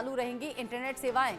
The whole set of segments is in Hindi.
चालू रहेंगी इंटरनेट सेवाएं।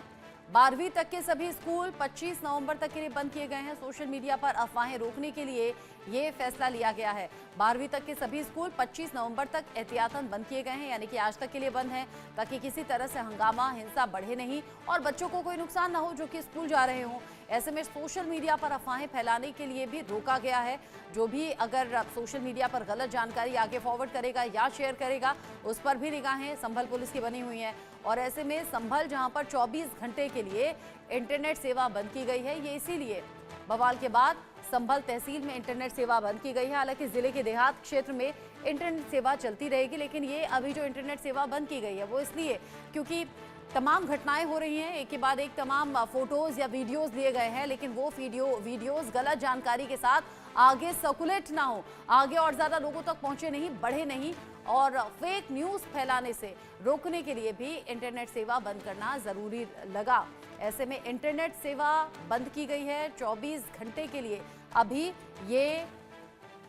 12वीं तक के सभी स्कूल 25 नवंबर तक के लिए बंद किए गए हैं। सोशल मीडिया पर अफवाहें रोकने के लिए ये फैसला लिया गया है। 12वीं तक के सभी स्कूल 25 नवंबर तक एहतियातन बंद किए गए हैं, यानी कि आज तक के लिए बंद हैं, ताकि किसी तरह से हंगामा हिंसा बढ़े नहीं और बच्चों को कोई नुकसान ना हो जो कि स्कूल जा रहे हों। ऐसे में सोशल मीडिया पर अफवाहें फैलाने के लिए भी रोका गया है। जो भी अगर सोशल मीडिया पर गलत जानकारी आगे फॉरवर्ड करेगा या शेयर करेगा, उस पर भी निगाहें संभल पुलिस की बनी हुई हैं। और ऐसे में संभल जहां पर 24 घंटे के लिए इंटरनेट सेवा बंद की गई है, ये इसीलिए बवाल के बाद संभल तहसील में इंटरनेट सेवा बंद की गई है। हालांकि जिले के देहात क्षेत्र में इंटरनेट सेवा चलती रहेगी, लेकिन ये अभी जो इंटरनेट सेवा बंद की गई है वो इसलिए क्योंकि तमाम घटनाएं हो रही हैं, एक के बाद एक तमाम फोटोज या वीडियोस लिए गए हैं, लेकिन वो वीडियोस गलत जानकारी के साथ आगे सर्कुलेट ना हो, आगे और ज्यादा लोगों तक पहुंचे नहीं, बढ़े नहीं और फेक न्यूज फैलाने से रोकने के लिए भी इंटरनेट सेवा बंद करना जरूरी लगा। ऐसे में इंटरनेट सेवा बंद की गई है 24 घंटे के लिए। अभी ये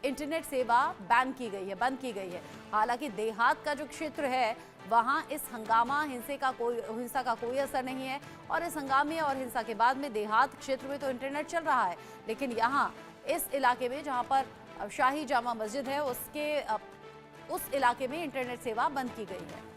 इंटरनेट सेवा बैन की गई है, बंद की गई है। हालांकि देहात का जो क्षेत्र है वहां इस हंगामा हिंसा का कोई असर नहीं है और इस हंगामे और हिंसा के बाद में देहात क्षेत्र में तो इंटरनेट चल रहा है, लेकिन यहाँ इस इलाके में जहां पर शाही जामा मस्जिद है उस इलाके में इंटरनेट सेवा बंद की गई है।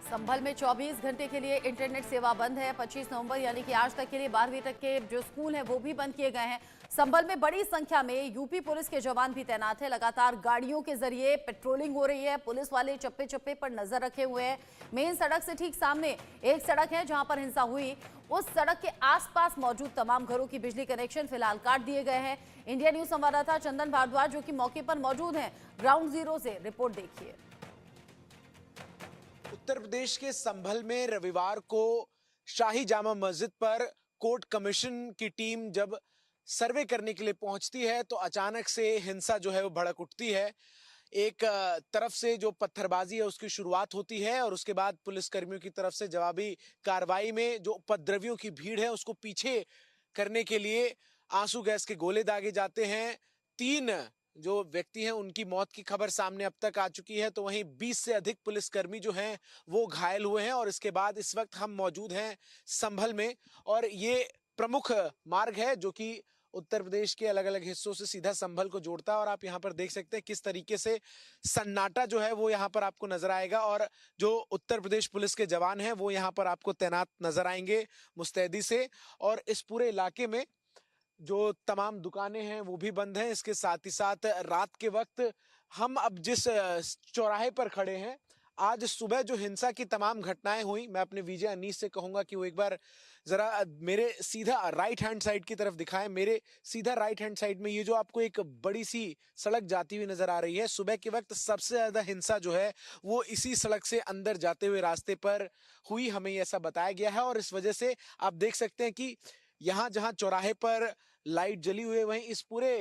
संभल में 24 घंटे के लिए इंटरनेट सेवा बंद है। 25 नवंबर यानी कि आज तक के लिए 12वीं तक के जो स्कूल हैं वो भी बंद किए गए हैं। संभल में बड़ी संख्या में यूपी पुलिस के जवान भी तैनात हैं। लगातार गाड़ियों के जरिए पेट्रोलिंग हो रही है। पुलिस वाले चप्पे चप्पे पर नजर रखे हुए हैं। मेन सड़क से ठीक सामने एक सड़क है जहां पर हिंसा हुई, उस सड़क के आसपास मौजूद तमाम घरों की बिजली कनेक्शन फिलहाल काट दिए गए हैं। इंडिया न्यूज संवाददाता चंदन भारद्वाज जो कि मौके पर मौजूद हैं, ग्राउंड जीरो से रिपोर्ट देखिए। उत्तर प्रदेश के संभल में रविवार को शाही जामा मस्जिद पर कोर्ट कमीशन की टीम जब सर्वे करने के लिए पहुंचती है तो अचानक से हिंसा जो है वो भड़क उठती है। एक तरफ से जो पत्थरबाजी है उसकी शुरुआत होती है और उसके बाद पुलिसकर्मियों की तरफ से जवाबी कार्रवाई में जो उपद्रवियों की भीड़ है उसको पीछे करने के लिए आंसू गैस के गोले दागे जाते हैं। 3 जो व्यक्ति हैं उनकी मौत की खबर सामने अब तक आ चुकी है, तो वहीं 20 से अधिक पुलिसकर्मी जो हैं वो घायल हुए हैं। और इसके बाद इस वक्त हम मौजूद हैं संभल में और ये प्रमुख मार्ग है जो कि उत्तर प्रदेश के अलग अलग हिस्सों से सीधा संभल को जोड़ता है। और आप यहाँ पर देख सकते हैं किस तरीके से सन्नाटा जो है वो यहाँ पर आपको नजर आएगा और जो उत्तर प्रदेश पुलिस के जवान हैं वो यहाँ पर आपको तैनात नजर आएंगे मुस्तैदी से। और इस पूरे इलाके में जो तमाम दुकानें हैं वो भी बंद हैं। इसके साथ ही साथ रात के वक्त हम अब जिस चौराहे पर खड़े हैं, आज सुबह जो हिंसा की तमाम घटनाएं हुई, मैं अपने विजय अनीस से कहूंगा कि वो एक बार जरा मेरे सीधा राइट हैंड साइड की तरफ दिखाएं। मेरे सीधा राइट हैंड साइड में ये जो आपको एक बड़ी सी सड़क जाती हुई नजर आ रही है, सुबह के वक्त सबसे ज्यादा हिंसा जो है वो इसी सड़क से अंदर जाते हुए रास्ते पर हुई, हमें ऐसा बताया गया है। और इस वजह से आप देख सकते हैं कि यहाँ जहां चौराहे पर लाइट जली हुई है वहीं इस पूरे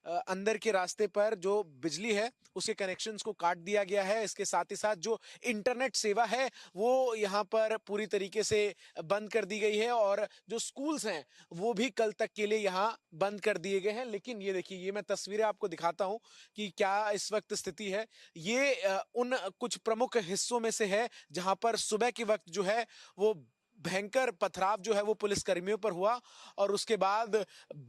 अंदर के रास्ते पर जो बिजली है उसके कनेक्शंस को काट दिया गया है। इसके साथ ही साथ जो इंटरनेट सेवा है वो यहाँ पर पूरी तरीके से बंद कर दी गई है और जो स्कूल्स हैं वो भी कल तक के लिए यहाँ बंद कर दिए गए हैं। लेकिन ये देखिए, ये मैं तस्वीरें आपको दिखाता हूँ कि क्या इस वक्त स्थिति है। ये उन कुछ प्रमुख हिस्सों में से है जहां पर सुबह के वक्त जो है वो भयंकर पथराव जो है वो पुलिस कर्मियों पर हुआ और उसके बाद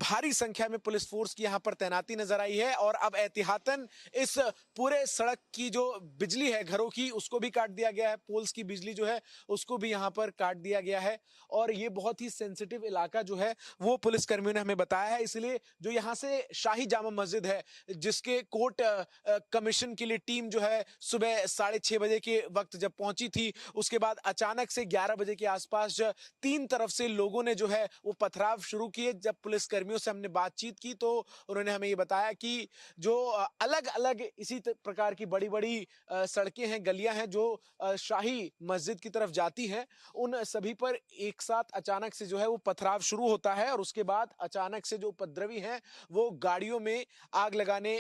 भारी संख्या में पुलिस फोर्स की यहां पर तैनाती नजर आई है। और अब एहतियातन इस पूरे सड़क की जो बिजली है घरों की उसको भी काट दिया गया है, पोल्स की बिजली जो है उसको भी यहां पर काट दिया गया है। और ये बहुत ही सेंसिटिव इलाका जो है वो पुलिस कर्मियों ने हमें बताया है। इसलिए जो यहाँ से शाही जामा मस्जिद है जिसके कोर्ट कमीशन के लिए टीम जो है सुबह 6:30 बजे के वक्त जब पहुंची थी, उसके बाद अचानक से 11 बजे के आसपास 3 तरफ से लोगों ने जो है वो पथराव शुरू किए। जब पुलिस कर्मियों से हमने बातचीत की तो उन्होंने हमें ये बताया कि जो अलग अलग इसी प्रकार की बड़ी बड़ी सड़कें हैं, गलियां हैं जो शाही मस्जिद की तरफ जाती हैं, उन सभी पर एक साथ अचानक से जो है वो पथराव शुरू होता है। और उसके बाद अचानक से जो उपद्रवी हैं वो गाड़ियों में आग लगाने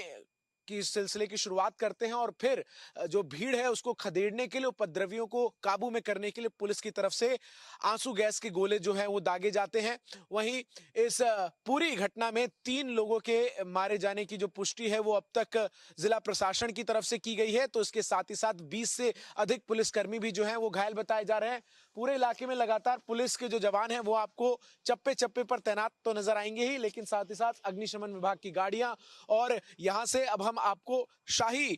की सिलसिले की शुरुआत करते हैं और फिर जो भीड़ है उसको खदेड़ने के लिए, उपद्रवियों को काबू में करने के लिए पुलिस की तरफ से आंसू गैस के गोले जो है वो दागे जाते हैं। वहीं इस पूरी घटना में 3 लोगों के मारे जाने की जो पुष्टि है वो अब तक जिला प्रशासन की तरफ से की गई है। तो इसके साथ ही साथ 20 से अधिक पुलिसकर्मी भी जो हैं वो घायल बताए जा रहे हैं। पूरे इलाके में लगातार पुलिस के जो जवान हैं वो आपको चप्पे चप्पे पर तैनात तो नजर आएंगे ही, लेकिन साथ ही साथ अग्निशमन विभाग की गाड़ियां, और यहां से अब हम आपको शाही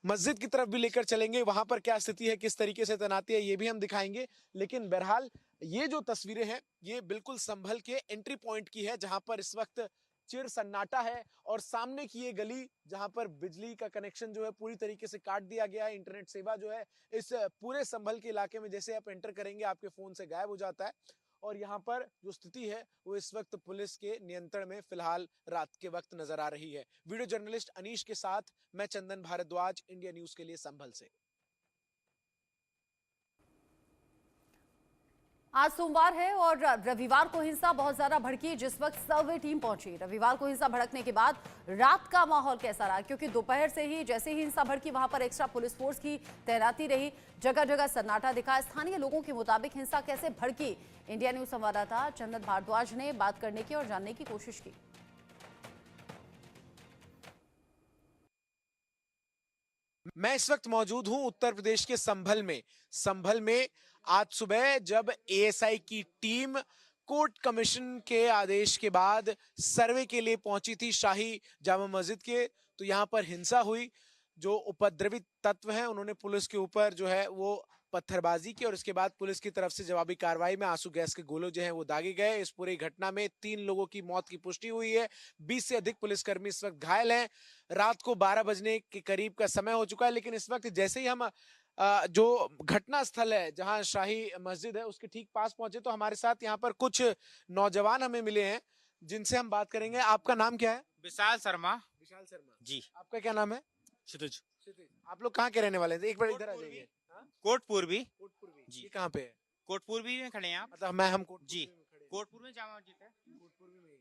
मस्जिद की तरफ भी लेकर चलेंगे। वहां पर क्या स्थिति है, किस तरीके से तैनाती है, ये भी हम दिखाएंगे। लेकिन बहरहाल ये जो तस्वीरें हैं ये बिल्कुल संभल के एंट्री पॉइंट की है, जहां पर इस वक्त चिर सन्नाटा है और सामने की ये गली जहां पर बिजली का कनेक्शन जो है पूरी तरीके से काट दिया गया है। इंटरनेट सेवा जो है इस पूरे संभल के इलाके में जैसे आप एंटर करेंगे आपके फोन से गायब हो जाता है। और यहाँ पर जो स्थिति है वो इस वक्त पुलिस के नियंत्रण में फिलहाल रात के वक्त नजर आ रही है। वीडियो जर्नलिस्ट अनीश के साथ मैं चंदन भारद्वाज, इंडिया न्यूज के लिए संभल से। आज सोमवार है और रविवार को हिंसा बहुत ज्यादा भड़की। जिस वक्त सर्वे टीम पहुंची, रविवार को हिंसा भड़कने के बाद रात का माहौल कैसा रहा, क्योंकि दोपहर से ही जैसे ही हिंसा भड़की वहां पर एक्स्ट्रा पुलिस फोर्स की तैनाती रही, जगह जगह सन्नाटा दिखा। स्थानीय लोगों के मुताबिक हिंसा कैसे भड़की, इंडिया न्यूज संवाददाता चंदन भारद्वाज ने बात करने की और जानने की कोशिश की। मैं इस वक्त मौजूद हूं उत्तर प्रदेश के संभल में आज सुबह जब एएसआई की टीम कोर्ट कमीशन के आदेश के बाद सर्वे के लिए पहुंची थी शाही जामा मस्जिद के, तो यहां पर हिंसा हुई। जो उपद्रवी तत्व हैं उन्होंने पुलिस के ऊपर जो है वो पत्थरबाजी की और इसके बाद पुलिस की तरफ से जवाबी कार्रवाई में आंसू गैस के गोले जो हैं वो दागे गए। इस पूरी घटना में 3 लोगों की मौत की पुष्टि हुई है। 20 से अधिक पुलिसकर्मी इस वक्त घायल हैं। रात को 12 बजने के करीब का समय हो चुका है, लेकिन इस वक्त जैसे ही हम जो घटना स्थल है जहां शाही मस्जिद है उसके ठीक पास पहुंचे तो हमारे साथ यहाँ पर कुछ नौजवान हमें मिले हैं जिनसे हम बात करेंगे। आपका नाम क्या है? विशाल शर्मा। विशाल शर्मा जी। आपका क्या नाम है? क्षितिज। आप लोग कहाँ के रहने वाले थे? एक बार इधर आ जाइए। कोटपूर्वी। जी, ये कहाँ पे है? कोटपूर्वी में खड़े हैं आप? मतलब हम जी, कोटपूर में जामा मस्जिद है।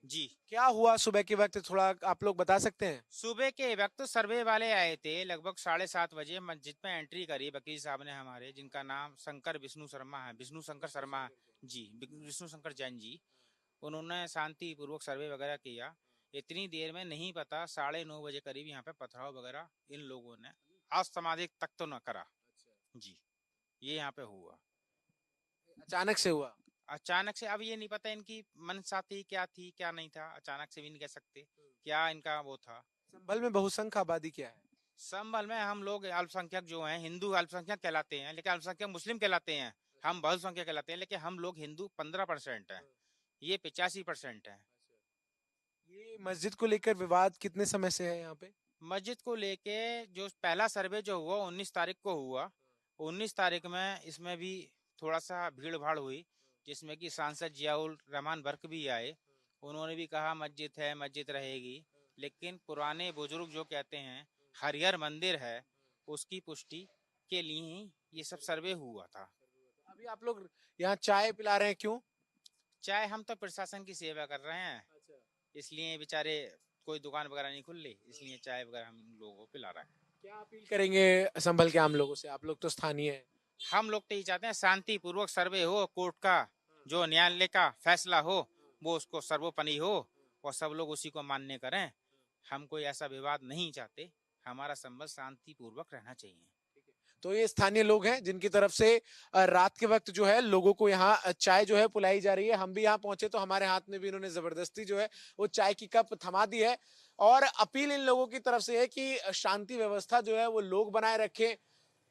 जी। क्या हुआ सुबह के वक्त, थोड़ा आप लोग बता सकते हैं? सुबह के वक्त सर्वे वाले आए थे, लगभग 7:30 बजे मस्जिद में एंट्री करी वकील साहब ने हमारे, जिनका नाम शंकर विष्णु शर्मा है, विष्णु शंकर शर्मा है जी, विष्णु शंकर जैन जी। उन्होंने शांति पूर्वक सर्वे वगैरह किया। इतनी देर में नहीं पता 9:30 बजे करीब यहाँ पे पथराव वगैरह इन लोगों ने असामाजिक तक तो न करा जी। ये यहाँ पे हुआ, अचानक से हुआ? अचानक से। अब ये नहीं पता इनकी मनसा थी क्या नहीं था, अचानक से भी नहीं कह सकते क्या इनका वो था। संभल में बहुसंख्यक आबादी क्या है? संभल में हम लोग अल्पसंख्यक जो हैं, हिंदू अल्पसंख्यक कहलाते हैं, लेकिन अल्पसंख्यक मुस्लिम कहलाते हैं, हम बहुसंख्यक कहलाते हैं, लेकिन हम लोग हिंदू 15% है, ये 85% है। ये मस्जिद को लेकर विवाद कितने समय से है यहाँ पे? मस्जिद को लेके जो पहला सर्वे जो हुआ 19 तारीख को हुआ, 19 तारीख में इसमें भी थोड़ा सा भीड़ भाड़ हुई, जिसमें कि सांसद जियाउल रहमान बर्क भी आए। उन्होंने भी कहा मस्जिद है, मस्जिद रहेगी, लेकिन पुराने बुजुर्ग जो कहते हैं हरिहर मंदिर है, उसकी पुष्टि के लिए ही ये सब सर्वे हुआ था। अभी आप लोग यहाँ चाय पिला रहे हैं, क्यों? चाहे हम तो प्रशासन की सेवा कर रहे हैं, इसलिए बेचारे कोई दुकान वगैरह नहीं खुल रही, इसलिए चाय वगैरह हम लोगों को पिला रहे हैं। क्या अपील करेंगे संभल के आम लोगों से? आप लोग तो स्थानीय हैं। हम लोग तो ये चाहते हैं शांति पूर्वक सर्वे हो, कोर्ट का जो न्यायालय का फैसला हो वो उसको सर्वोपरि हो और सब लोग उसी को मान्य करें। हम कोई ऐसा विवाद नहीं चाहते, हमारा संबंध शांति पूर्वक रहना चाहिए। तो ये स्थानीय लोग हैं जिनकी तरफ से रात के वक्त जो है लोगों को यहाँ चाय जो है पिलाई जा रही है। हम भी यहाँ पहुंचे तो हमारे हाथ में भी इन्होंने जबरदस्ती जो है वो चाय की कप थमा दी है और अपील इन लोगों की तरफ से है कि शांति व्यवस्था जो है वो लोग बनाए रखें।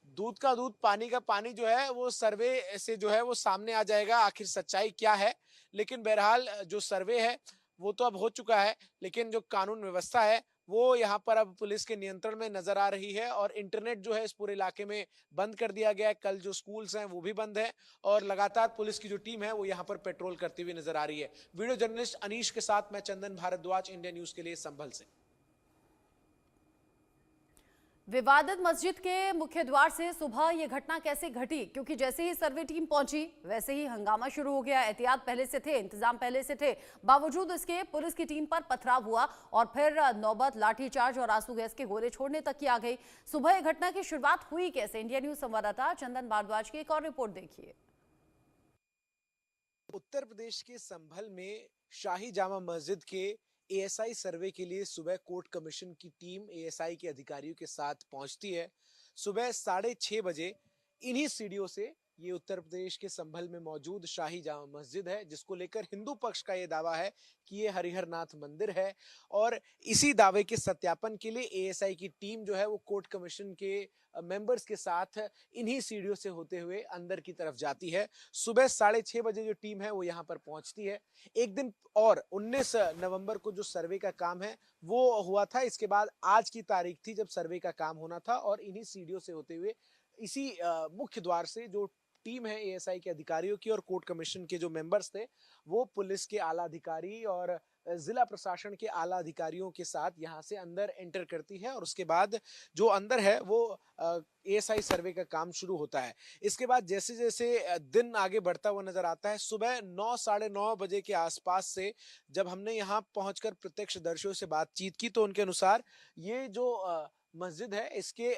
दूध का दूध, पानी का पानी जो है वो सर्वे से जो है वो सामने आ जाएगा आखिर सच्चाई क्या है। लेकिन बहरहाल जो सर्वे है वो तो अब हो चुका है, लेकिन जो कानून व्यवस्था है वो यहाँ पर अब पुलिस के नियंत्रण में नजर आ रही है और इंटरनेट जो है इस पूरे इलाके में बंद कर दिया गया है। कल जो स्कूल्स हैं वो भी बंद है और लगातार पुलिस की जो टीम है वो यहाँ पर पेट्रोल करती हुई नजर आ रही है। वीडियो जर्नलिस्ट अनीश के साथ मैं चंदन भारद्वाज, इंडिया न्यूज के लिए संभल से। विवादित मस्जिद के मुख्य द्वार से सुबह यह घटना कैसे घटी, क्योंकि जैसे ही सर्वे टीम पहुंची वैसे ही हंगामा शुरू हो गया। एहतियात पहले से थे, इंतजाम पहले से थे, बावजूद इसके पुलिस की टीम पर पथराव हुआ और फिर नौबत लाठीचार्ज और आंसू गैस के गोले छोड़ने तक की आ गई। सुबह यह घटना की शुरुआत हुई कैसे, इंडिया न्यूज संवाददाता चंदन भारद्वाज की एक और रिपोर्ट देखिए। उत्तर प्रदेश के संभल में शाही जामा मस्जिद के एएसआई सर्वे के लिए सुबह कोर्ट कमीशन की टीम एएसआई के अधिकारियों के साथ पहुंचती है। सुबह 6:30 बजे इन्हीं सीढ़ियों से ये उत्तर प्रदेश के संभल में मौजूद शाही जामा मस्जिद है, जिसको लेकर हिंदू पक्ष का ये दावा है कि ये हरिहर नाथ मंदिर है, और इसी दावे के सत्यापन के लिए एएसआई की टीम जो है वो कोर्ट कमीशन के मेंबर्स के साथ इन्हीं सीढ़ियों से होते हुए अंदर की तरफ जाती है। सुबह 6:30 बजे जो टीम है वो यहाँ पर पहुंचती है। एक दिन और 19 नवंबर को जो सर्वे का काम है वो हुआ था। इसके बाद आज की तारीख थी जब सर्वे का काम होना था, और इन्हीं सीढ़ियों से होते हुए इसी मुख्य द्वार से जो टीम है एएसआई के अधिकारियों की और कोर्ट कमीशन के जो मेंबर्स थे वो पुलिस के आला अधिकारी और जिला प्रशासन के आला अधिकारियों के साथ यहाँ से अंदर एंटर करती है, और उसके बाद जो अंदर है वो एएसआई सर्वे का काम शुरू होता है। इसके बाद जैसे जैसे दिन आगे बढ़ता हुआ नजर आता है, सुबह 9 साढ़े 9 बजे के आसपास से जब हमने यहाँ पहुंचकर प्रत्यक्षदर्शियों से बातचीत की तो उनके अनुसार ये जो मस्जिद है इसके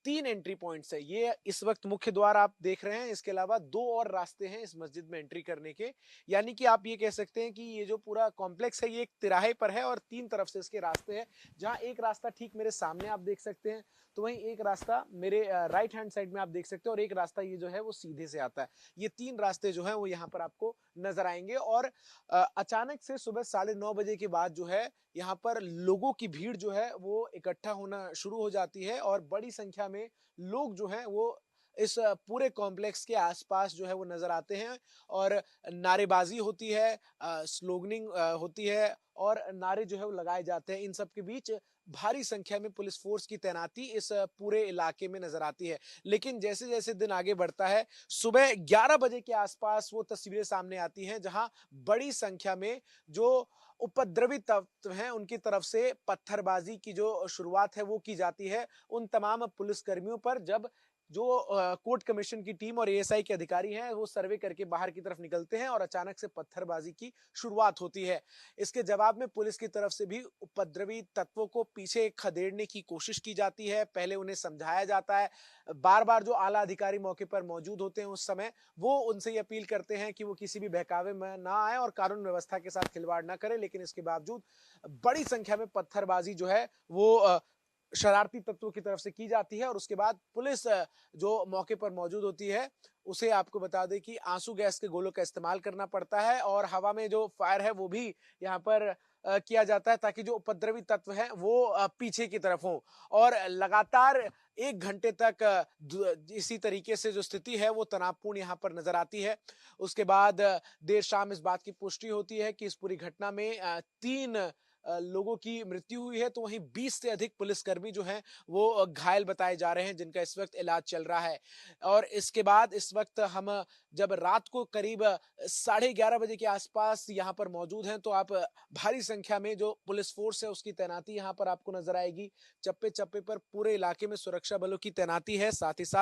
3 एंट्री पॉइंट्स है। ये इस वक्त मुख्य द्वार आप देख रहे हैं, इसके अलावा 2 और रास्ते हैं इस मस्जिद में एंट्री करने के। यानी कि आप ये कह सकते हैं कि ये जो पूरा कॉम्प्लेक्स है ये एक तिराहे पर है और 3 तरफ से इसके रास्ते हैं। जहां एक रास्ता ठीक मेरे सामने आप देख सकते हैं, तो वहीं एक रास्ता मेरे राइट हैंड साइड में आप देख सकते हैं, और एक रास्ता ये जो है वो सीधे से आता है। ये 3 रास्ते जो है वो यहाँ पर आपको नजर आएंगे। और अचानक से सुबह 9:30 बजे के बाद जो है यहाँ पर लोगों की भीड़ जो है वो इकट्ठा होना शुरू हो जाती है, और बड़ी संख्या में लोग जो हैं वो इस पूरे कॉम्प्लेक्स के आसपास जो है वो नजर आते हैं, और नारेबाजी होती है, स्लोगनिंग होती है, और नारे जो है वो लगाए जाते हैं। इन सब के बीच भारी संख्या में पुलिस फोर्स की तैनाती इस पूरे इलाके में नजर आती है। लेकिन जैसे जैसे दिन आगे बढ़ता है, सुबह 11 बजे के आसपास वो तस्वीरें सामने आती हैं जहां बड़ी संख्या में जो उपद्रवी तत्व हैं उनकी तरफ से पत्थरबाजी की जो शुरुआत है वो की जाती है उन तमाम पुलिसकर्मियों पर, जब जो कोर्ट कमीशन की टीम और एएसआई के अधिकारी हैं वो सर्वे करके बाहर की तरफ निकलते हैं और अचानक से पत्थरबाजी की शुरुआत होती है। इसके जवाब में पुलिस की तरफ से भी उपद्रवी तत्वों को पीछे खदेड़ने की कोशिश की जाती है। पहले उन्हें समझाया जाता है, बार बार जो आला अधिकारी मौके पर मौजूद होते हैं उस समय वो उनसे ये अपील करते हैं कि वो किसी भी बहकावे में ना आए और कानून व्यवस्था के साथ खिलवाड़ ना करें, लेकिन इसके बावजूद बड़ी संख्या में पत्थरबाजी जो है वो शरारती तत्वों की तरफ से की जाती है। और उसके बाद पुलिस जो मौके पर मौजूद होती है उसे आपको बता दें कि आंसू गैस के गोलों का इस्तेमाल करना पड़ता है, और हवा में जो फायर है वो भी यहाँ पर किया जाता है ताकि जो उपद्रवी तत्व हैं वो पीछे की तरफ हो। और लगातार 1 घंटे तक इसी तरीके से जो स्थिति है वो तनावपूर्ण यहाँ पर नजर आती है। उसके बाद देर शाम इस बात की पुष्टि होती है कि इस पूरी घटना में 3 लोगों की मृत्यु हुई है, तो वहीं 20 से अधिक पुलिसकर्मी जो हैं वो घायल बताए जा रहे हैं, जिनका इस वक्त इलाज चल रहा है। और इसके बाद इस वक्त हम जब रात को करीब 11:30 बजे के आसपास यहाँ पर मौजूद हैं, तो आप भारी संख्या में जो पुलिस फोर्स है उसकी तैनाती यहाँ पर आपको नजर आएगी। चप्पे चप्पे पर पूरे इलाके में सुरक्षा बलों की तैनाती है। साथ ही साथ